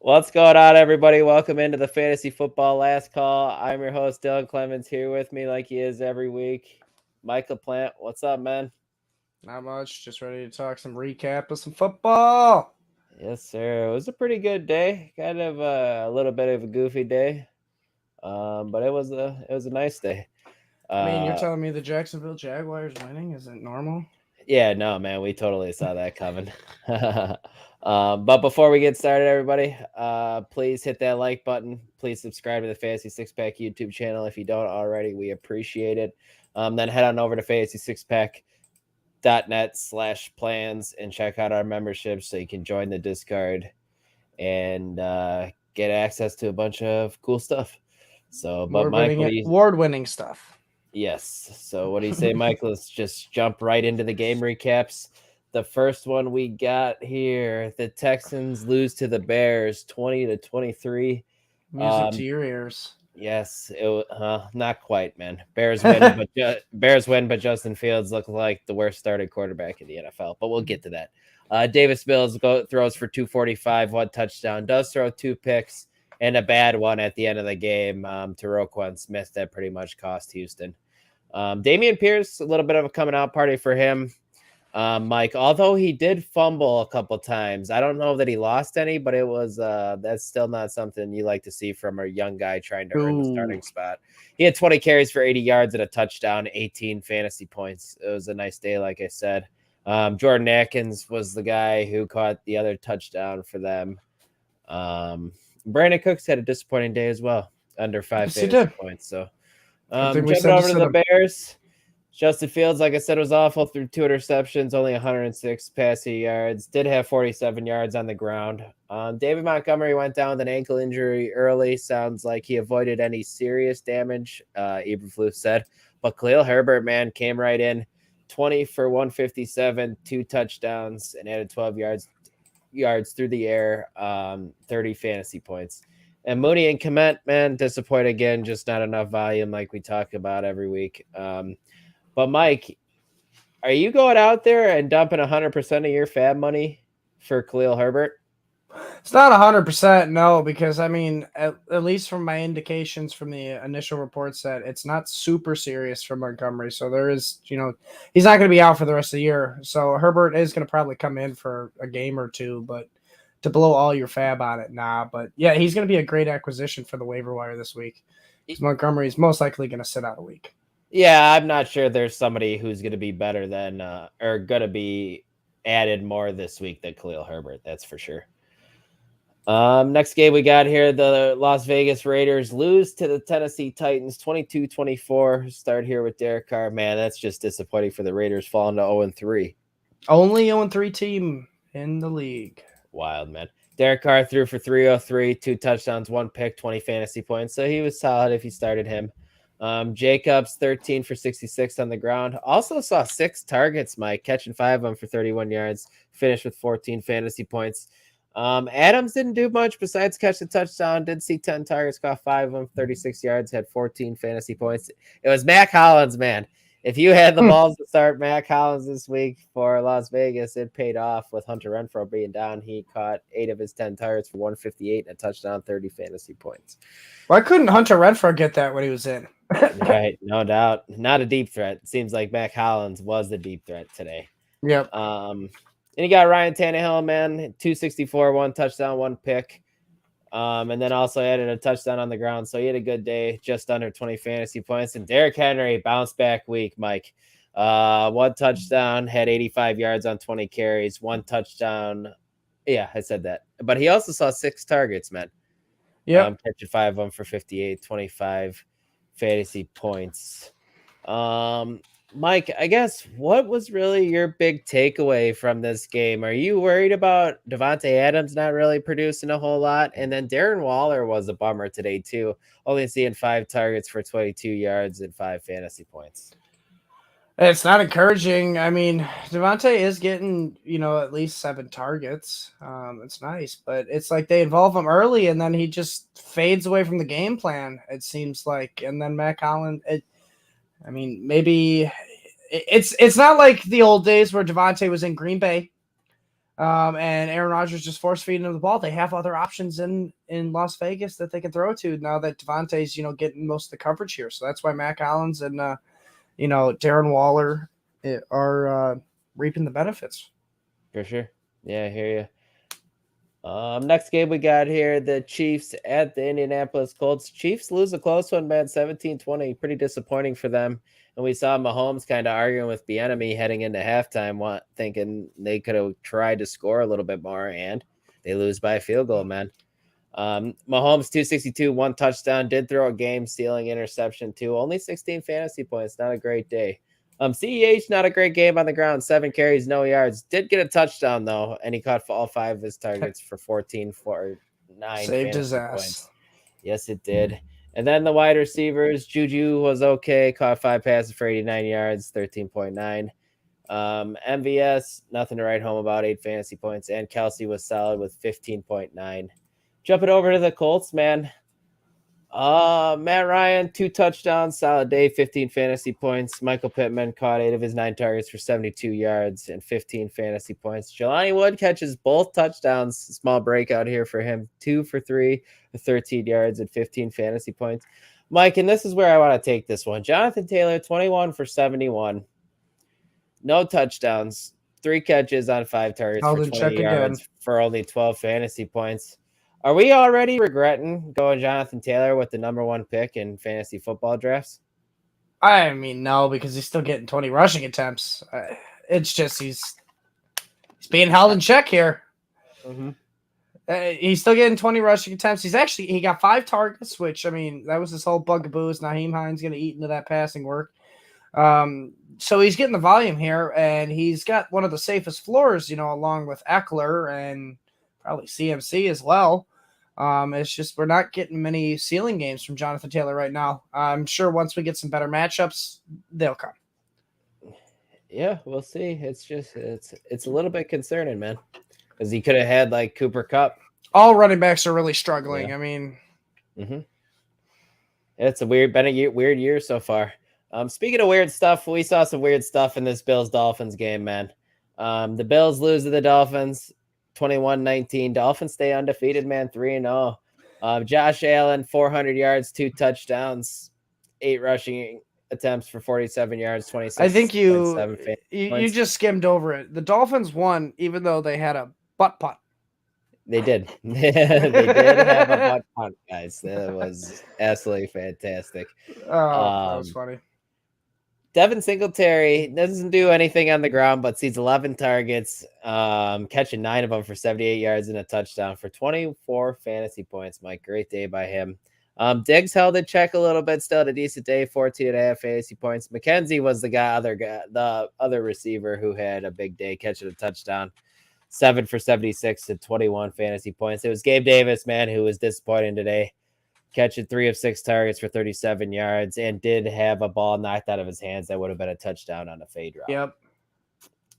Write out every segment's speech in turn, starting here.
What's going on, everybody? Welcome into the Fantasy Football Last Call. I'm your host, Dylan Clemons, here with me like he is every week. Mike LaPlant, what's up, man? Not much. Just ready to talk some recap of some football. Yes, sir. It was a pretty good day. Kind of a little bit of a goofy day, but it was a nice day. I mean, you're Uh, telling me the Jacksonville Jaguars winning isn't normal? yeah, no, man, we totally saw that coming. But before we get started, everybody, please hit that like button. Please subscribe to the Fantasy Six Pack YouTube channel if you don't already. We appreciate it. Then head on over to fantasysixpack.net/plans and check out our membership so you can join the Discord and get access to a bunch of cool stuff. So, but Mike, what do you? Award-winning stuff. Yes. So what do you say, Mike? Let's just jump right into the game recaps. The first one we got here, the Texans lose to the Bears 20-23. Music to your ears. Yes, not quite, man. Bears win, but Justin Fields looked like the worst starting quarterback in the NFL. But we'll get to that. Davis Mills throws for 245, one touchdown, does throw two picks and a bad one at the end of the game to Roquan Smith that pretty much cost Houston. Dameon Pierce, a little bit of a coming out party for him. Mike, although he did fumble a couple times, I don't know that he lost any, but it was that's still not something you like to see from a young guy trying to earn the starting spot. He had 20 carries for 80 yards and a touchdown, 18 fantasy points. It was a nice day, like I said. Jordan Atkins was the guy who caught the other touchdown for them. Brandon Cooks had a disappointing day as well, under 5 fantasy points. So jumping over to the Bears. Justin Fields, like I said, was awful through 2 interceptions, only 106 passing yards, did have 47 yards on the ground. David Montgomery went down with an ankle injury early. Sounds like he avoided any serious damage, Eberflus said. But Khalil Herbert, man, came right in, 20 for 157, 2 touchdowns, and added 12 yards through the air, 30 fantasy points. And Mooney and Kmet, man, disappoint again, just not enough volume like we talk about every week. But Mike, are you going out there and dumping 100% of your fab money for Khalil Herbert? It's not 100%, no, because I mean, at least from my indications from the initial reports that it's not super serious for Montgomery. So there is, he's not going to be out for the rest of the year. So Herbert is going to probably come in for a game or two, but to blow all your fab on it, nah. But yeah, he's going to be a great acquisition for the waiver wire this week. Montgomery is most likely going to sit out a week. Yeah, I'm not sure there's somebody who's going to be better than or going to be added more this week than Khalil Herbert. That's for sure. Next game we got here, the Las Vegas Raiders lose to the Tennessee Titans 22-24. Start here with Derek Carr. Man, that's just disappointing for the Raiders, falling to 0-3. Only 0-3 team in the league. Wild, man. Derek Carr threw for 303, 2 touchdowns, 1 pick, 20 fantasy points. So he was solid if you started him. Jacobs, 13 for 66 on the ground. Also saw 6 targets, Mike, catching 5 of them for 31 yards. Finished with 14 fantasy points. Adams didn't do much besides catch the touchdown. Did see 10 targets, caught 5 of them, 36 yards, had 14 fantasy points. It was Mac Hollins, man. If you had the balls to start Mac Hollins this week for Las Vegas, it paid off with Hunter Renfrow being down. He caught 8 of his 10 targets for 158 and a touchdown, 30 fantasy points. Why couldn't Hunter Renfrow get that when he was in? Right, no doubt. Not a deep threat. It seems like Mac Hollins was the deep threat today. Yep. And you got Ryan Tannehill, man, 264, 1 touchdown, 1 pick. And then also added a touchdown on the ground. So he had a good day, just under 20 fantasy points. And Derrick Henry, bounce back week, Mike. 1 touchdown, had 85 yards on 20 carries, 1 touchdown. Yeah, I said that. But he also saw 6 targets, man. Yeah. Catching 5 of them for 58, 25 fantasy points. Mike, I guess what was really your big takeaway from this game? Are you worried about Devontae Adams not really producing a whole lot? And then Darren Waller was a bummer today too, only seeing 5 targets for 22 yards and 5 fantasy points. It's not encouraging. I mean, Devontae is getting, at least 7 targets. It's nice, but it's like they involve him early and then he just fades away from the game plan, it seems like. And then Mac Hollins, maybe it's not like the old days where Devontae was in Green Bay And Aaron Rodgers just force feeding them the ball. They have other options in Las Vegas that they can throw to now that Devontae's, getting most of the coverage here. So that's why Matt Collins and, Darren Waller are reaping the benefits. For sure. Yeah, I hear you. Next game we got here, the Chiefs at the Indianapolis Colts. Chiefs lose a close one, man, 17-20. Pretty disappointing for them. And we saw Mahomes kind of arguing with Bieniemy heading into halftime, thinking they could have tried to score a little bit more, and they lose by a field goal, man. Mahomes 262, 1 touchdown, did throw a game-stealing interception too. Only 16 fantasy points, not a great day. CEH, not a great game on the ground. 7 carries, no yards. Did get a touchdown, though, and he caught all 5 of his targets for 14 for 9 Saved his fantasy ass. points. Yes, it did. And then the wide receivers, Juju was okay. Caught 5 passes for 89 yards, 13.9. MVS, nothing to write home about, 8 fantasy points. And Kelsey was solid with 15.9. Jumping over to the Colts, man. Matt Ryan, 2 touchdowns, solid day, 15 fantasy points. Michael Pittman caught 8 of his 9 targets for 72 yards and 15 fantasy points. Jelani Wood catches both touchdowns. Small breakout here for him. 2 for 3 with 13 yards and 15 fantasy points. Mike, and this is where I want to take this one. Jonathan Taylor, 21 for 71. No touchdowns. 3 catches on 5 targets for 20 yards for only 12 fantasy points. Are we already regretting going Jonathan Taylor with the number 1 pick in fantasy football drafts? I mean, no, because he's still getting 20 rushing attempts. It's just he's being held in check here. Mm-hmm. He's still getting 20 rushing attempts. He got 5 targets, which, I mean, that was his whole bugaboo. Is Nyheim Hines going to eat into that passing work? So he's getting the volume here, and he's got one of the safest floors, along with Eckler and probably CMC as well. It's just we're not getting many ceiling games from Jonathan Taylor right now. I'm sure once we get some better matchups, they'll come. Yeah, we'll see. It's just it's a little bit concerning, man, because he could have had like Cooper Kupp. All running backs are really struggling. Yeah. I mean, it's weird year so far. Speaking of weird stuff, we saw some weird stuff in this Bills-Dolphins game, man. The Bills lose to the Dolphins 21-19. Dolphins stay undefeated, man, 3-0. Josh Allen, 400 yards, 2 touchdowns, 8 rushing attempts for 47 yards, 26. I think you just skimmed over it. The Dolphins won, even though they had a butt punt. They did. They did have a butt punt, guys. That was absolutely fantastic. Oh, that was funny. Devin Singletary doesn't do anything on the ground, but sees 11 targets, catching 9 of them for 78 yards and a touchdown for 24 fantasy points. Mike, great day by him. Diggs held it check a little bit, still had a decent day, 14.5 fantasy points. McKenzie was the other receiver who had a big day, catching a touchdown, 7 for 76 and 21 fantasy points. It was Gabe Davis, man, who was disappointing today, catching 3 of 6 targets for 37 yards and did have a ball knocked out of his hands that would have been a touchdown on a fade route.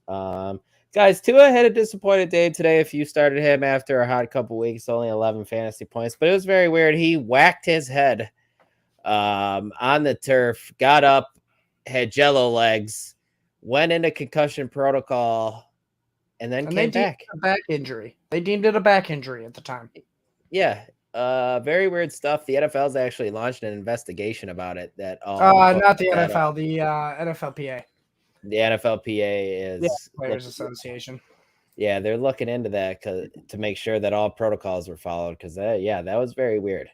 Yep. Guys, Tua had a disappointed day today. If you started him after a hot couple weeks, only 11 fantasy points, but it was very weird. He whacked his head on the turf, got up, had jello legs, went into concussion protocol, and then came back. A back injury. They deemed it a back injury at the time. Yeah. Very weird stuff. The NFL's actually launched an investigation about it. Not the NFL, the NFLPA. The NFLPA is Players Association. Yeah, they're looking into that to make sure that all protocols were followed. Because that was very weird.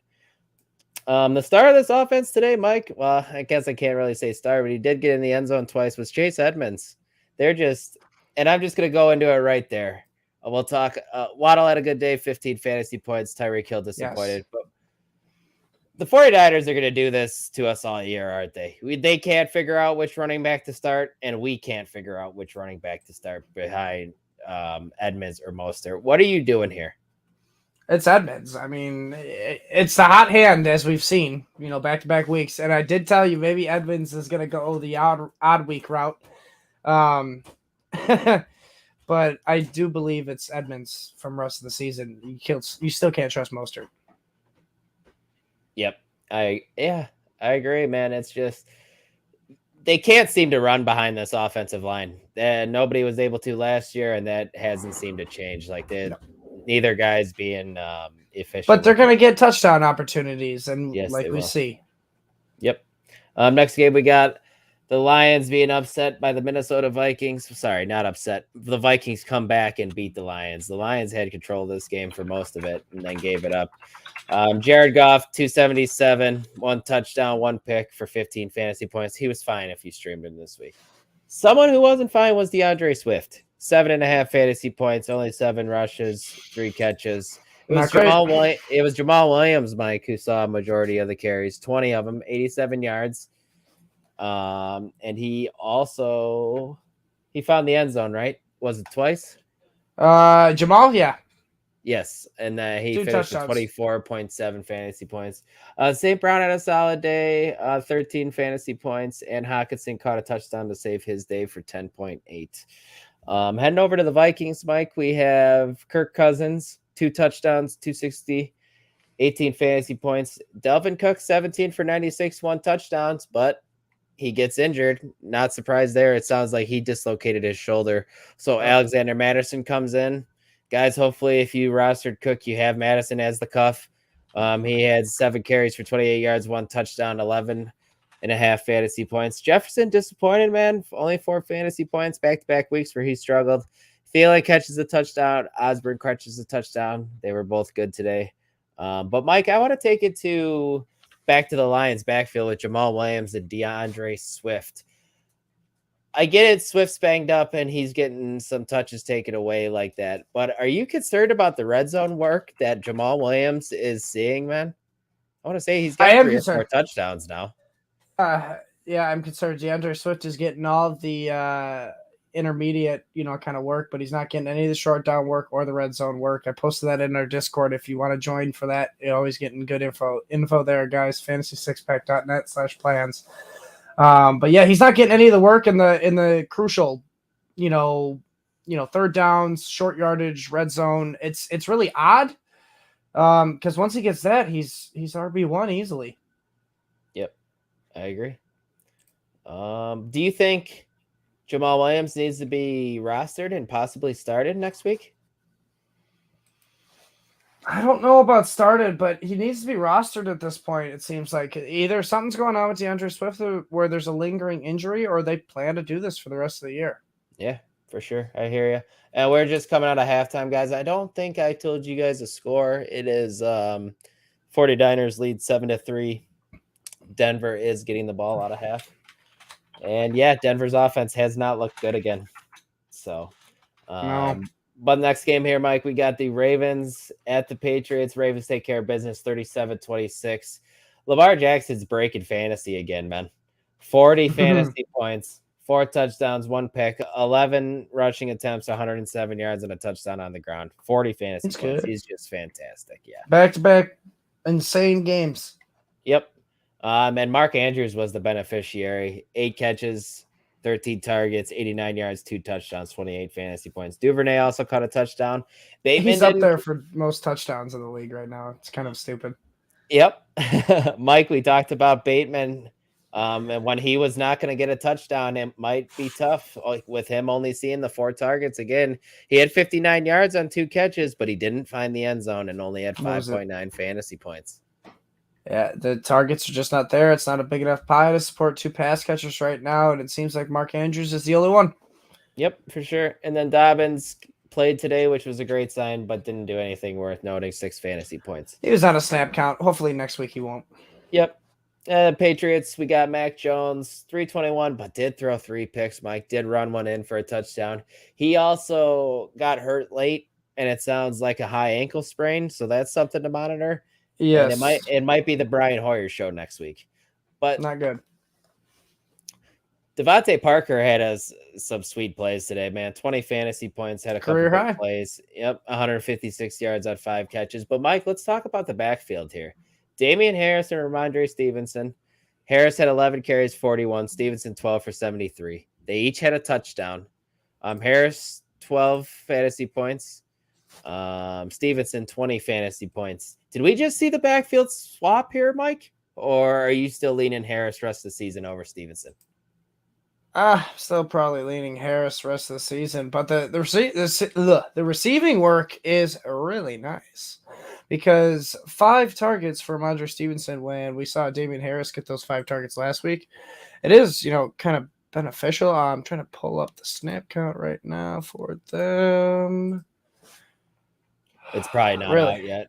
The star of this offense today, Mike. Well, I guess I can't really say star, but he did get in the end zone twice. Was Chase Edmonds? And I'm just gonna go into it right there. We'll talk. Waddle had a good day, 15 fantasy points. Tyreek Hill disappointed. Yes. But the 49ers are going to do this to us all year, aren't they? They can't figure out which running back to start, and we can't figure out which running back to start behind Edmonds or Mostert. What are you doing here? It's Edmonds. I mean, it's the hot hand, as we've seen, back-to-back weeks. And I did tell you maybe Edmonds is going to go the odd week route. But I do believe it's Edmonds from the rest of the season. You still can't trust Mostert. Yep. I agree, man. It's just they can't seem to run behind this offensive line. Nobody was able to last year, and that hasn't seemed to change. Like neither guy's being efficient. But they're going to get touchdown opportunities, and yes, like we see. Yep. Next game, we got the Lions being upset by the Minnesota Vikings. Sorry, not upset. The Vikings come back and beat the Lions. The Lions had control of this game for most of it and then gave it up. Jared Goff, 277, 1 touchdown, 1 pick for 15 fantasy points. He was fine if you streamed him this week. Someone who wasn't fine was DeAndre Swift. 7.5 fantasy points, only 7 rushes, 3 catches. It was Jamal Williams, Mike, who saw a majority of the carries, 20 of them, 87 yards. And he found the end zone, right? Was it twice? Jamal, yeah. Yes, and he finished with 24.7 fantasy points. St. Brown had a solid day, 13 fantasy points, and Hockenson caught a touchdown to save his day for 10.8. Heading over to the Vikings, Mike, we have Kirk Cousins, 2 touchdowns, 260, 18 fantasy points. Delvin Cook, 17 for 96, 1 touchdowns, but he gets injured. Not surprised there. It sounds like he dislocated his shoulder. So Alexander Madison comes in. Guys, hopefully if you rostered Cook, you have Madison as the cuff. He had 7 carries for 28 yards, 1 touchdown, 11.5 fantasy points. Jefferson disappointed, man. Only 4 fantasy points, back-to-back weeks where he struggled. Thielen catches a touchdown. Osborne catches a touchdown. They were both good today. But, Mike, I want to take it back to the Lions backfield with Jamal Williams and DeAndre Swift. I get it. Swift's banged up and he's getting some touches taken away like that. But are you concerned about the red zone work that Jamal Williams is seeing, man? I want to say he's got 3 or 4 touchdowns now. Yeah, I'm concerned. DeAndre Swift is getting all the intermediate, kind of work, but he's not getting any of the short down work or the red zone work. I posted that in our Discord if you want to join for that. You're always getting good info there, guys. fantasy6pack.net/plans. But yeah, he's not getting any of the work in the crucial, third downs, short yardage, red zone. It's really odd. Because once he gets that, he's RB1 easily. Yep, I agree. Do you think Jamal Williams needs to be rostered and possibly started next week? I don't know about started, but he needs to be rostered at this point. It seems like either something's going on with DeAndre Swift where there's a lingering injury, or they plan to do this for the rest of the year. Yeah, for sure. I hear you. And we're just coming out of halftime, guys. I don't think I told you guys a score. It is 49ers lead 7-3. Denver is getting the ball out of half. And yeah, Denver's offense has not looked good again. So, no. But next game here, Mike, we got the Ravens at the Patriots. Ravens take care of business, 37-26. Lamar Jackson's breaking fantasy again, man. 40 fantasy points, 4 touchdowns, 1 pick, 11 rushing attempts, 107 yards, and a touchdown on the ground. 40 fantasy points. Good. He's just fantastic. Yeah. Back-to-back insane games. Yep. And Mark Andrews was the beneficiary. 8 catches, 13 targets, 89 yards, 2 touchdowns, 28 fantasy points. Duvernay also caught a touchdown. He's up there for most touchdowns in the league right now. It's kind of stupid. Yep. Mike, we talked about Bateman. And when he was not going to get a touchdown, it might be tough with him only seeing the 4 targets. Again, he had 59 yards on 2 catches, but he didn't find the end zone and only had 5.9 fantasy points. Yeah, the targets are just not there. It's not a big enough pie to support 2 pass catchers right now, and it seems like Mark Andrews is the only one. Yep, for sure. And then Dobbins played today, which was a great sign, but didn't do anything worth noting. 6 fantasy points. He was on a snap count. Hopefully next week he won't. Yep. Patriots, we got Mac Jones, 321, but did throw 3 picks. Mike did run 1 in for a touchdown. He also got hurt late, and it sounds like a high ankle sprain, so that's something to monitor. Yes. And it might be the Brian Hoyer show next week. But not good. Devontae Parker had some sweet plays today, man. 20 fantasy points, had a couple of good plays. Yep, 156 yards on 5 catches. But, Mike, let's talk about the backfield here. Damian Harris and Ramondre Stevenson. Harris had 11 carries, 41. Stevenson, 12 for 73. They each had a touchdown. Harris, 12 fantasy points. Stevenson, 20 fantasy points. Did we just see the backfield swap here, Mike? Or are you still leaning Harris rest of the season over Stevenson? Still probably leaning Harris the rest of the season, but the receiving work is really nice because 5 targets for Andre Stevenson when we saw Damian Harris get those 5 targets last week. It is, kind of beneficial. I'm trying to pull up the snap count right now for them. It's probably not Really? out yet.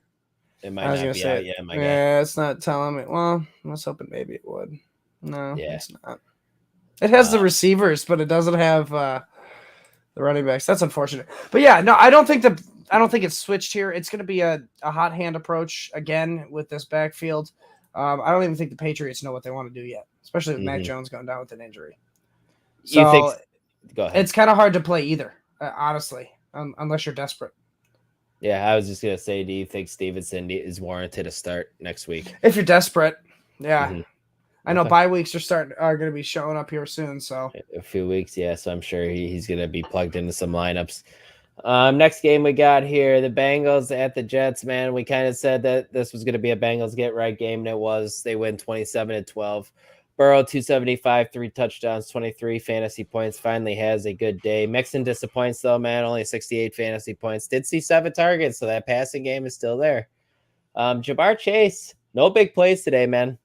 It might I was not gonna be say out it. yet, my guy. Yeah, it's not telling me. Well, I was hoping maybe it would. No, Yeah. it's not. It has the receivers, but it doesn't have the running backs. That's unfortunate. But yeah, no, I don't think it's switched here. It's going to be a hot hand approach again with this backfield. I don't even think the Patriots know what they want to do yet, especially with Mac Jones going down with an injury. So You think? Go ahead. It's kind of hard to play either, honestly, unless you're desperate. Yeah, I was just gonna say, do you think Stevenson is warranted to start next week? If you're desperate, yeah. Mm-hmm. I know bye weeks are going to be showing up here soon. So a few weeks, yeah. So I'm sure he's going to be plugged into some lineups. Next game we got here, the Bengals at the Jets. Man, we kind of said that this was going to be a Bengals get right game, and it was. They win 27-12. Burrow 275, 3 touchdowns, 23 fantasy points. Finally has a good day. Mixon disappoints though, man. Only 68 fantasy points. Did see 7 targets, so that passing game is still there. Ja'Marr Chase, no big plays today, man.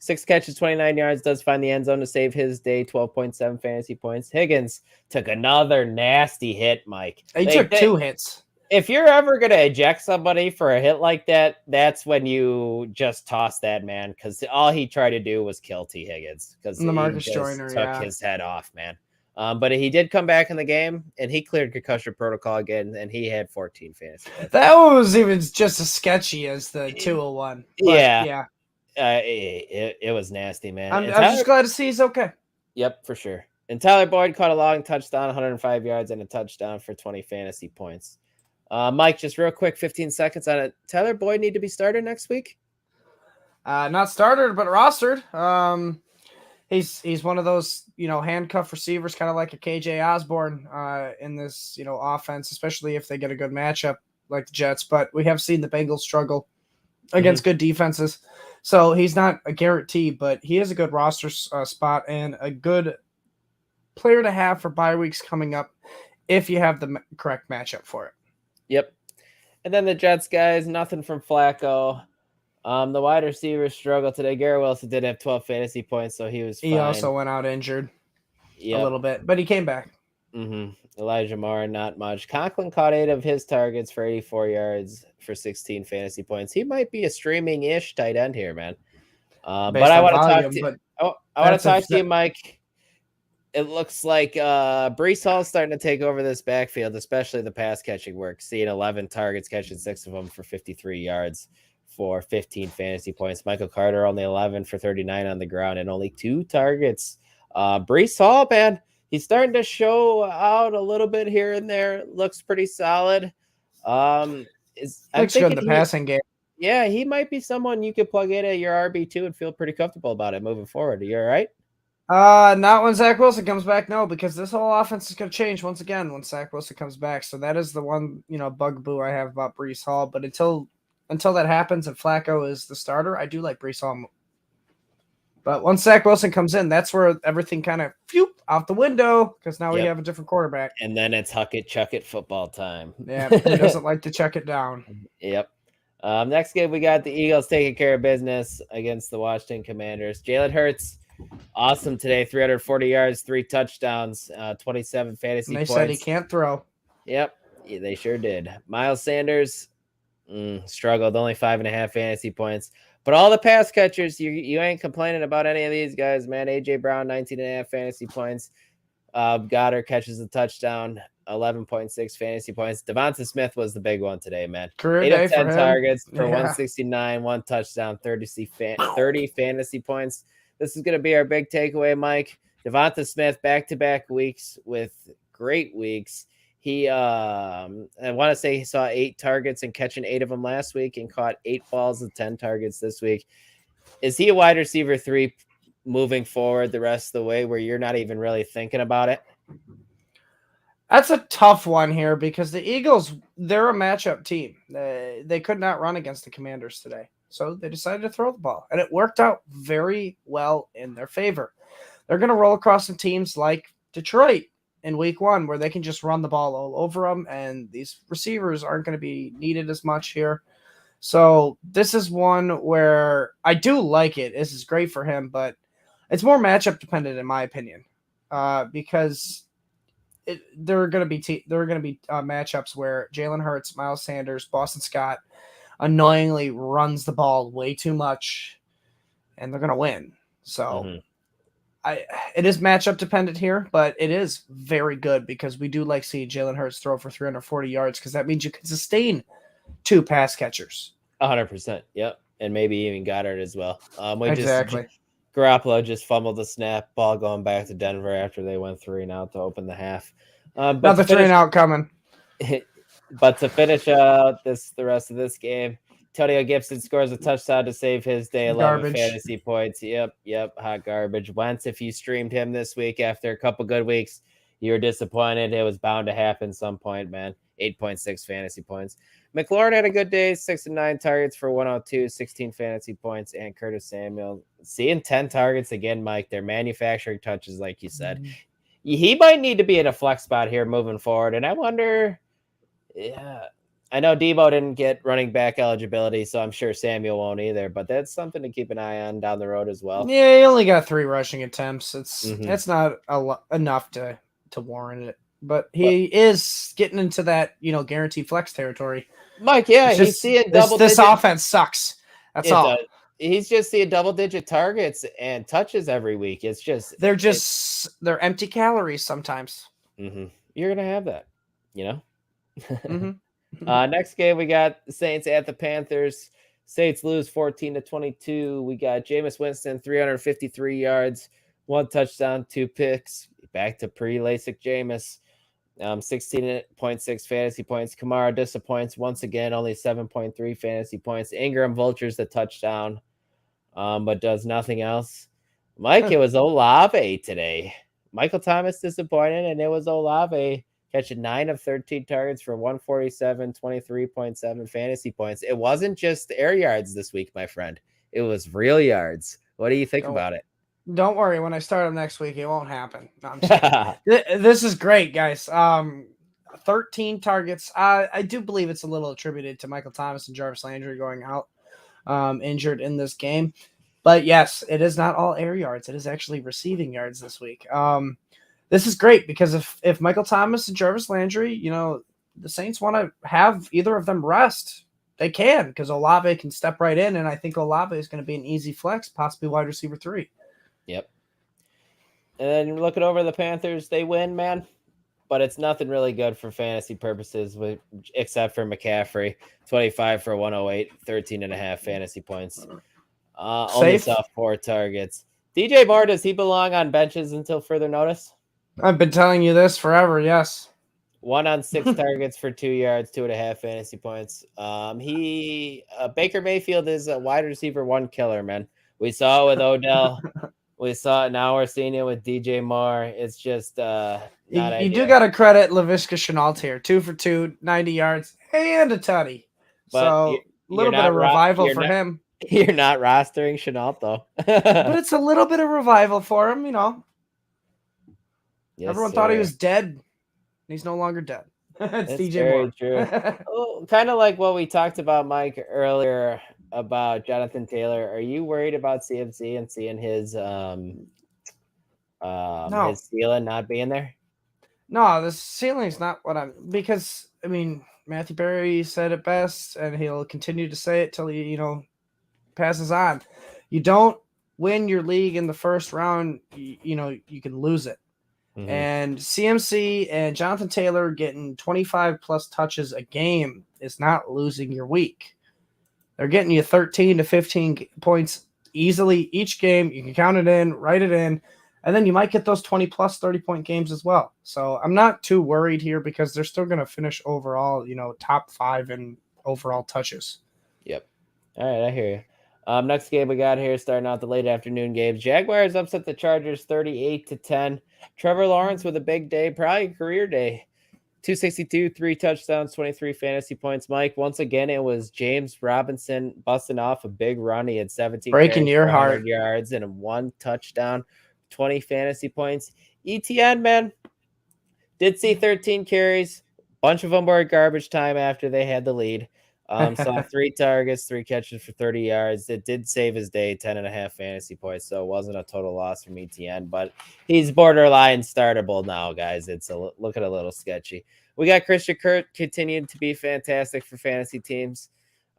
6 catches, 29 yards, does find the end zone to save his day, 12.7 fantasy points. Higgins took another nasty hit, Mike. He took 2 hits. If you're ever going to eject somebody for a hit like that, that's when you just toss that man, because all he tried to do was kill T. Higgins, because the Marcus Joyner took his head off, man. But he did come back in the game, and he cleared concussion protocol again, and he had 14 fantasy points. That one was even just as sketchy as the 201. Yeah. It was nasty, man. I'm just glad to see he's okay. Yep, for sure. And Tyler Boyd caught a long touchdown, 105 yards, and a touchdown for 20 fantasy points. Mike, just real quick, 15 seconds on it. Tyler Boyd need to be started next week? Not started, but rostered. He's one of those, handcuff receivers, kind of like a KJ Osborne in this, offense, especially if they get a good matchup like the Jets. But we have seen the Bengals struggle against good defenses. So he's not a guarantee, but he is a good roster spot and a good player to have for bye weeks coming up if you have the correct matchup for it. Yep. And then the Jets, guys, nothing from Flacco. The wide receivers struggled today. Garrett Wilson did have 12 fantasy points, so he was fine. He also went out injured a little bit, but he came back. Elijah Moore, not much. Conklin caught 8 of his targets for 84 yards for 16 fantasy points. He might be a streaming-ish tight end here, man. But I want to talk to you, Mike. It looks like Breece Hall is starting to take over this backfield, especially the pass catching work. Seeing 11 targets, catching 6 of them for 53 yards for 15 fantasy points. Michael Carter only 11 for 39 on the ground and only 2 targets. Breece Hall, man, he's starting to show out a little bit here and there. Looks pretty solid. Looks good in the passing game. Yeah, he might be someone you could plug in at your RB2 and feel pretty comfortable about it moving forward. Are you all right? Not when Zach Wilson comes back, no, because this whole offense is going to change once again when Zach Wilson comes back. So that is the one, bugaboo I have about Breece Hall. But until that happens and Flacco is the starter, I do like Breece Hall. But once Zach Wilson comes in, that's where everything kind of out the window, because now we have a different quarterback. And then it's huck it, chuck it football time. Yeah, he doesn't like to chuck it down. Yep. Next game, we got the Eagles taking care of business against the Washington Commanders. Jalen Hurts, awesome today, 340 yards, 3 touchdowns, 27 fantasy points. They said he can't throw. Yep, they sure did. Miles Sanders struggled, only 5.5 fantasy points. But all the pass catchers, you ain't complaining about any of these guys, man. A.J. Brown, 19.5 fantasy points. Goddard catches a touchdown, 11.6 fantasy points. Devonta Smith was the big one today, man. Career 8 of 10 targets for 169, 1 touchdown, 30 fantasy points. This is going to be our big takeaway, Mike. Devonta Smith, back-to-back weeks with great weeks. He, I want to say he saw 8 targets and catching 8 of them last week and caught 8 balls of 10 targets this week. Is he a wide receiver 3 moving forward the rest of the way where you're not even really thinking about it? That's a tough one here because the Eagles, they're a matchup team. They could not run against the Commanders today. So they decided to throw the ball, and it worked out very well in their favor. they're going to roll across some teams like Detroit in week 1 where they can just run the ball all over them, and these receivers aren't going to be needed as much here. So this is one where I do like it. This is great for him, but it's more matchup dependent in my opinion, because there are going to be matchups where Jalen Hurts, Miles Sanders, Boston Scott annoyingly runs the ball way too much, and they're going to win. So it is matchup dependent here, but it is very good because we do like seeing Jalen Hurts throw for 340 yards because that means you can sustain 2 pass catchers. 100%. Yep. And maybe even Goddard as well. Exactly. Garoppolo just fumbled the snap, ball going back to Denver after they went 3-and-out to open the half. But the 3-and-out coming. But to finish out the rest of this game, Antonio Gibson scores a touchdown to save his day, 11 fantasy points. Yep, hot garbage. Wentz, if you streamed him this week after a couple good weeks, you were disappointed. It was bound to happen some point, man. 8.6 fantasy points. McLaurin had a good day, 6-9 targets for 102, 16 fantasy points, and Curtis Samuel seeing 10 targets again, Mike. They're manufacturing touches, like you said. He might need to be in a flex spot here moving forward, and I wonder, I know Debo didn't get running back eligibility, so I'm sure Samuel won't either, but that's something to keep an eye on down the road as well. Yeah, he only got 3 rushing attempts. It's not enough to warrant it. But he is getting into that, guaranteed flex territory. Mike, he's seeing double-digit. This offense sucks. That's all. He's just seeing double-digit targets and touches every week. It's just they're empty calories sometimes. You're gonna have that, Next game, we got the Saints at the Panthers. Saints lose 14-22. We got Jameis Winston, 353 yards, 1 touchdown, 2 picks. Back to pre-LASIK Jameis. 16.6 fantasy points. Kamara disappoints once again, only 7.3 fantasy points. Ingram vultures the touchdown, but does nothing else. Mike, it was Olave today. Michael Thomas disappointed, and it was Olave catching 9 of 13 targets for 147, 23.7 fantasy points. It wasn't just air yards this week, my friend. It was real yards. What do you think about it? Don't worry. When I start them next week, it won't happen. No, I'm just this is great, guys. 13 targets. I do believe it's a little attributed to Michael Thomas and Jarvis Landry going out injured in this game. But yes, it is not all air yards. It is actually receiving yards this week. This is great because if Michael Thomas and Jarvis Landry, the Saints want to have either of them rest, they can, because Olave can step right in, and I think Olave is going to be an easy flex, possibly wide receiver 3. Yep. And then looking over the Panthers, they win, man. But it's nothing really good for fantasy purposes except for McCaffrey. 25 for 108, 13.5 fantasy points. Only saw 4 targets. DJ Moore, does he belong on benches until further notice? I've been telling you this forever, yes. 1 on 6 targets for 2 yards, 2.5 fantasy points. Baker Mayfield is a wide receiver 1 killer, man. We saw it with Odell. We saw it. Now we're seeing it with DJ Moore. It's just you do got to credit Laviska Shenault here. 2 for 2, 90 yards, and a tutty. So a little bit of revival for him. You're not rostering Shenault, though. But it's a little bit of revival for him, Yes, everyone thought he was dead, and he's no longer dead. It's That's DJ Moore. True. Kind of like what we talked about, Mike, earlier about Jonathan Taylor. Are you worried about CMC and seeing his his ceiling not being there? No, the ceiling's not what because Matthew Berry said it best, and he'll continue to say it till he passes on. You don't win your league in the first round, you can lose it. And CMC and Jonathan Taylor getting 25 plus touches a game is not losing your week. They're getting you 13 to 15 points easily each game. You can count it in, write it in, and then you might get those 20 plus 30-point games as well. So I'm not too worried here because they're still going to finish overall, top 5 in overall touches. Yep. All right, I hear you. Next game we got here, starting out the late afternoon games. Jaguars upset the Chargers 38-10. Trevor Lawrence with a big day, probably a career day. 262, 3 touchdowns, 23 fantasy points. Mike, once again, it was James Robinson busting off a big run. He had 17 breaking your heart yards and 1 touchdown. 20 fantasy points. ETN, man, did see 13 carries. Bunch of them were garbage time after they had the lead. Saw 3 targets, 3 catches for 30 yards. It did save his day, 10.5 fantasy points, so it wasn't a total loss from ETN, but he's borderline startable now, guys. It's looking a little sketchy. We got Christian Kirk continuing to be fantastic for fantasy teams.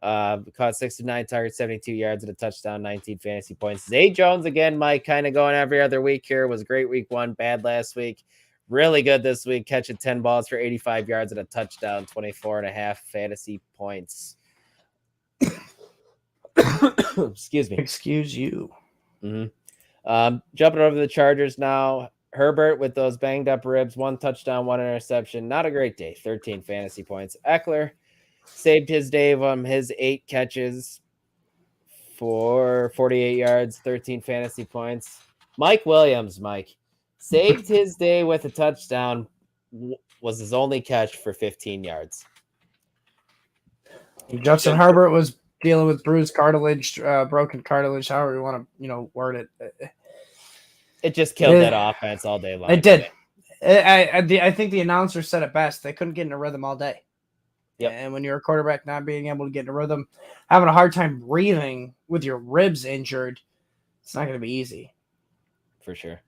Caught 69 targets, 72 yards, and a touchdown, 19 fantasy points. Zay Jones again, Mike, kind of going every other week here. Was great week 1, bad last week. Really good this week, catching 10 balls for 85 yards and a touchdown, 24.5 fantasy points. Excuse me. Excuse you. Mm-hmm. Jumping over the Chargers now. Herbert with those banged up ribs, 1 touchdown, 1 interception. Not a great day, 13 fantasy points. Eckler saved his day of his 8 catches for 48 yards, 13 fantasy points. Mike Williams, Mike, saved his day with a touchdown, was his only catch for 15 yards. Justin Herbert was dealing with bruised cartilage, broken cartilage, however you want to, word it. It just killed that offense all day long. It did. I think the announcer said it best. They couldn't get in a rhythm all day. Yep. And when you're a quarterback not being able to get in a rhythm, having a hard time breathing with your ribs injured, it's not going to be easy. For sure.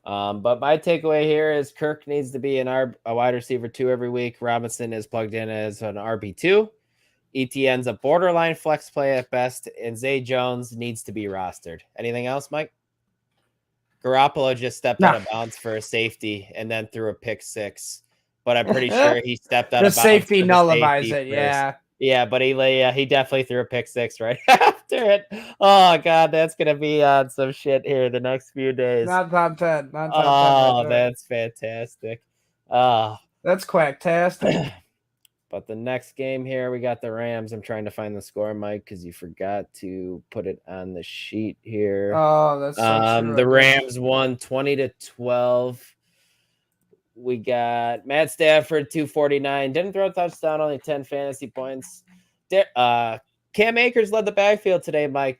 But my takeaway here is Kirk needs to be a wide receiver 2 every week. Robinson is plugged in as an RB2. ETN's a borderline flex play at best, and Zay Jones needs to be rostered. Anything else, Mike? Garoppolo just stepped out of bounds for a safety and then threw a pick 6. But I'm pretty sure he stepped out of bounds. The safety nullifies it, yeah. Yeah, but he definitely threw a pick 6 right after it. Oh, God, that's going to be on some shit here the next few days. Not top 10. Not top 10. Oh, that's fantastic. That's quacktastic. But the next game here, we got the Rams. I'm trying to find the score, Mike, because you forgot to put it on the sheet here. Oh, that's so true. The Rams won 20-12. We got Matt Stafford, 249. Didn't throw a touchdown, only 10 fantasy points. Cam Akers led the backfield today, Mike.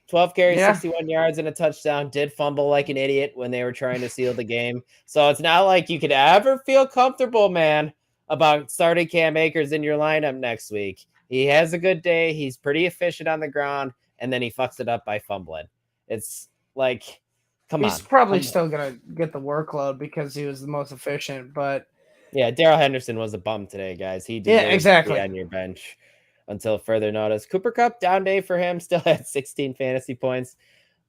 12 carries, 61 yards, and a touchdown. Did fumble like an idiot when they were trying to seal the game. So it's not like you could ever feel comfortable, man, about starting Cam Akers in your lineup next week. He has a good day. He's pretty efficient on the ground, and then he fucks it up by fumbling. It's like, come on. He's probably still going to get the workload because he was the most efficient, but... Yeah, Darrell Henderson was a bum today, guys. He did exactly on your bench until further notice. Cooper Kupp, down day for him, still had 16 fantasy points.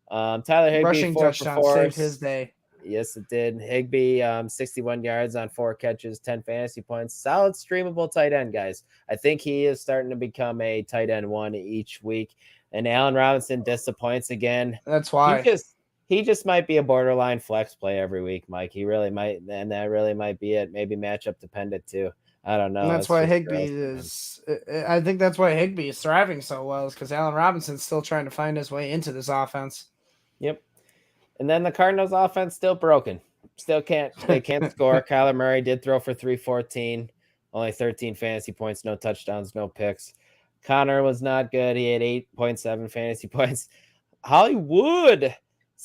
Tyler Higbee, rushing 4 touchdown, for 4. saved his day. Yes, it did. Higbee, 61 yards on 4 catches, 10 fantasy points. Solid streamable tight end, guys. I think he is starting to become a tight end 1 each week. And Allen Robinson disappoints again. That's why. He just might be a borderline flex play every week, Mike. He really might, and that really might be it. Maybe matchup dependent too. I don't know. And that's why Higbee is. I think that's why Higbee is thriving so well, is because Allen Robinson's still trying to find his way into this offense. Yep. And then the Cardinals offense still broken. They can't score. Kyler Murray did throw for 314, only 13 fantasy points, no touchdowns, no picks. Connor was not good. He had 8.7 fantasy points. Hollywood.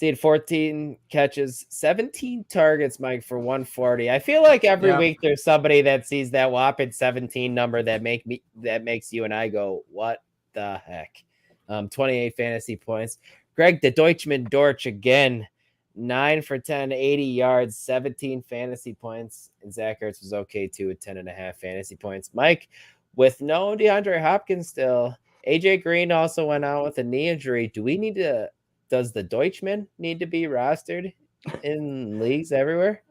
He had 14 catches, 17 targets, Mike, for 140. I feel like every week there's somebody that sees that whopping 17 number that makes you and I go, what the heck? 28 fantasy points. Greg the Deutschman Dortch again, 9 for 10, 80 yards, 17 fantasy points. And Zach Ertz was okay too with 10.5 fantasy points. Mike, with no DeAndre Hopkins still, AJ Green also went out with a knee injury. Does the Deutschman need to be rostered in leagues everywhere?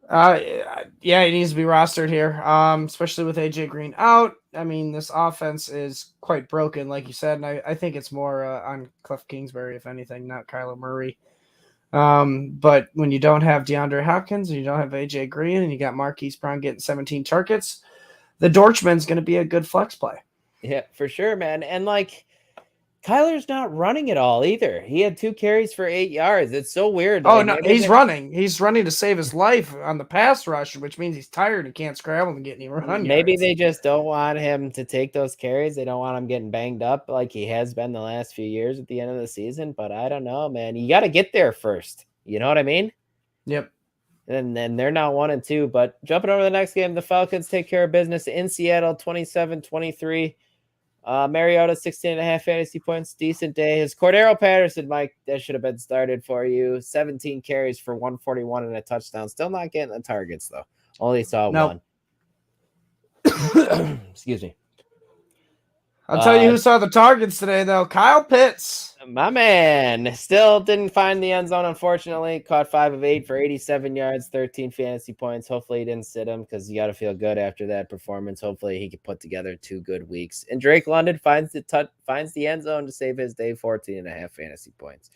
Yeah, he needs to be rostered here, especially with AJ Green out. I mean, this offense is quite broken, like you said, and I think it's more on Cliff Kingsbury, if anything, not Kyler Murray. But when you don't have DeAndre Hopkins and you don't have AJ Green and you got Marquise Brown getting 17 targets, the Dortchman's going to be a good flex play. Yeah, for sure, man. And like, Kyler's not running it all either. He had 2 carries for 8 yards. It's so weird. Oh, no, he's running. He's running to save his life on the pass rush, which means he's tired and can't scramble and get any run Maybe yards. They just don't want him to take those carries. They don't want him getting banged up like he has been the last few years at the end of the season. But I don't know, man. You got to get there first. You know what I mean? Yep. And then they're now 1-2. But jumping over to the next game, the Falcons take care of business in Seattle, 27-23. Mariota, 16.5 fantasy points. Decent day. His Cordero Patterson, Mike, that should have been started for you. 17 carries for 141 and a touchdown. Still not getting the targets, though. Only saw one. Excuse me. I'll tell you who saw the targets today, though. Kyle Pitts. My man still didn't find the end zone, unfortunately. Caught 5 of 8 for 87 yards, 13 fantasy points. Hopefully he didn't sit him because you got to feel good after that performance. Hopefully he could put together 2 good weeks. And Drake London finds the end zone to save his day, 14.5 fantasy points.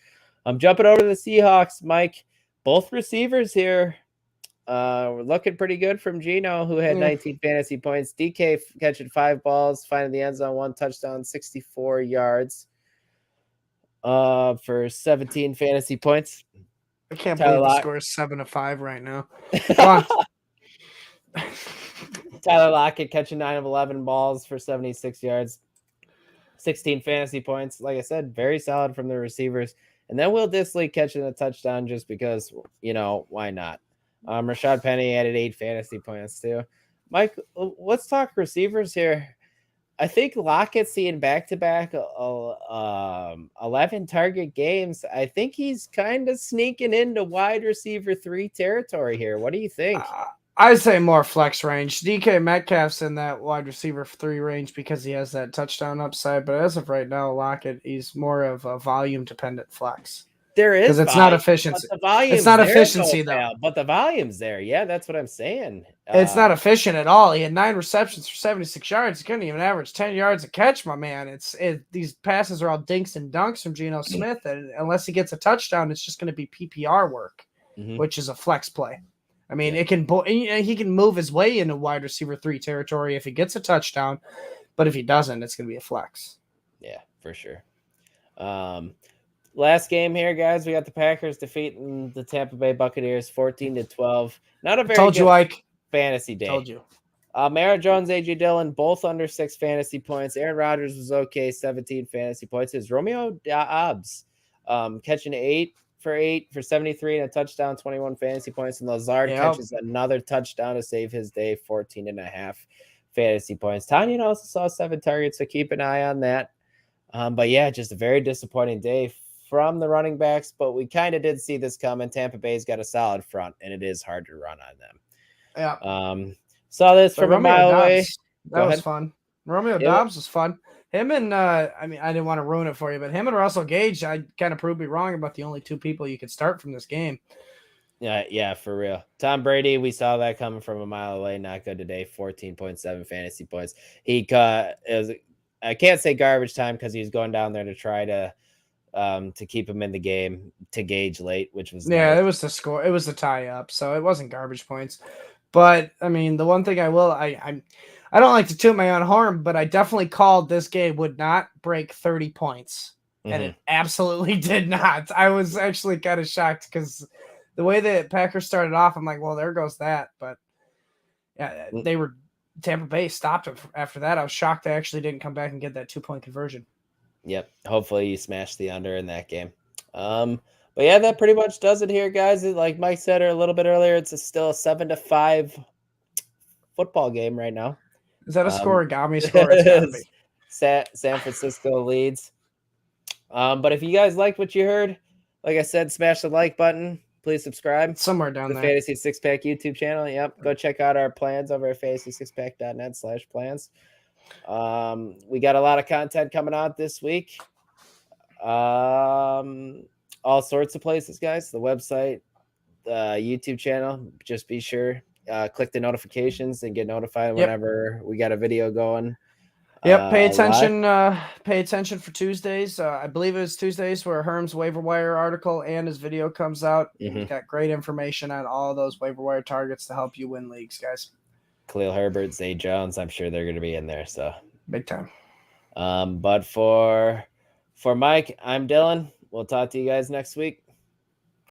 I'm jumping over to the Seahawks, Mike. Both receivers here. We're looking pretty good from Geno, who had 19 fantasy points. DK catching 5 balls, finding the end zone, 1 touchdown, 64 yards for 17 fantasy points. I can't believe the score is 7-5 right now. Come on. Tyler Lockett catching 9 of 11 balls for 76 yards, 16 fantasy points. Like I said, very solid from the receivers. And then Will Dissly catching a touchdown just because, why not? Rashad Penny added 8 fantasy points too. Mike, let's talk receivers here. I think Lockett's seeing back-to-back 11 target games. I think he's kind of sneaking into wide receiver 3 territory here. What do you think? I'd say more flex range. DK Metcalf's in that wide receiver 3 range because he has that touchdown upside. But as of right now, Lockett, he's more of a volume-dependent flex. There is because it's not efficiency. It's not efficiency though. But the volume's there. Yeah, that's what I'm saying. It's not efficient at all. He had 9 receptions for 76 yards. He couldn't even average 10 yards a catch, my man. These passes are all dinks and dunks from Geno Smith, and unless he gets a touchdown, it's just going to be PPR work, which is a flex play. I mean, he can move his way into wide receiver 3 territory if he gets a touchdown, but if he doesn't, it's going to be a flex. Yeah, for sure. Last game here, guys. We got the Packers defeating the Tampa Bay Buccaneers 14-12. Not a very good fantasy day. Told you. Mara Jones, A.J. Dillon, both under 6 fantasy points. Aaron Rodgers was okay, 17 fantasy points. It's Romeo Doubs catching 8 for 73 and a touchdown, 21 fantasy points. And Lazard catches another touchdown to save his day, 14.5 fantasy points. Tanyan also saw 7 targets, so keep an eye on that. But yeah, just a very disappointing day from the running backs, but we kind of did see this coming. Tampa Bay's got a solid front, and it is hard to run on them. Yeah. Saw this from a mile away. That was fun. Romeo Doubs was fun. Him and I didn't want to ruin it for you, but him and Russell Gage, I kind of proved me wrong about the only 2 people you could start from this game. Yeah, for real. Tom Brady, we saw that coming from a mile away. Not good today. 14.7 fantasy points. I can't say garbage time because he's going down there to try to keep him in the game to Gage late, which was nice. It was the score. It was the tie up, so it wasn't garbage points. But I mean, the one thing I don't like to toot my own horn, but I definitely called this game would not break 30 points, and it absolutely did not. I was actually kind of shocked because the way that Packers started off, I'm like, well, there goes that. But yeah, Tampa Bay stopped it after that. I was shocked they actually didn't come back and get that 2-point conversion. Yep. Hopefully you smash the under in that game. But yeah, that pretty much does it here, guys. Like Mike said a little bit earlier, it's still a 7-5 football game right now. Is that a score-origami score? It's gotta be. San Francisco leads. But if you guys liked what you heard, like I said, smash the like button. Please subscribe. Somewhere down there. The Fantasy Six Pack YouTube channel. Yep. Go check out our plans over at fantasy6pack.net/plans. We got a lot of content coming out this week. All sorts of places, guys. The website, the YouTube channel. Just be sure click the notifications and get notified whenever we got a video going. Yep, pay attention. Pay attention for Tuesdays. I believe it was Tuesdays where Herm's waiver wire article and his video comes out. He's got great information on all of those waiver wire targets to help you win leagues, guys. Khalil Herbert, Zay Jones, I'm sure they're going to be in there. So big time. But for Mike, I'm Dylan. We'll talk to you guys next week.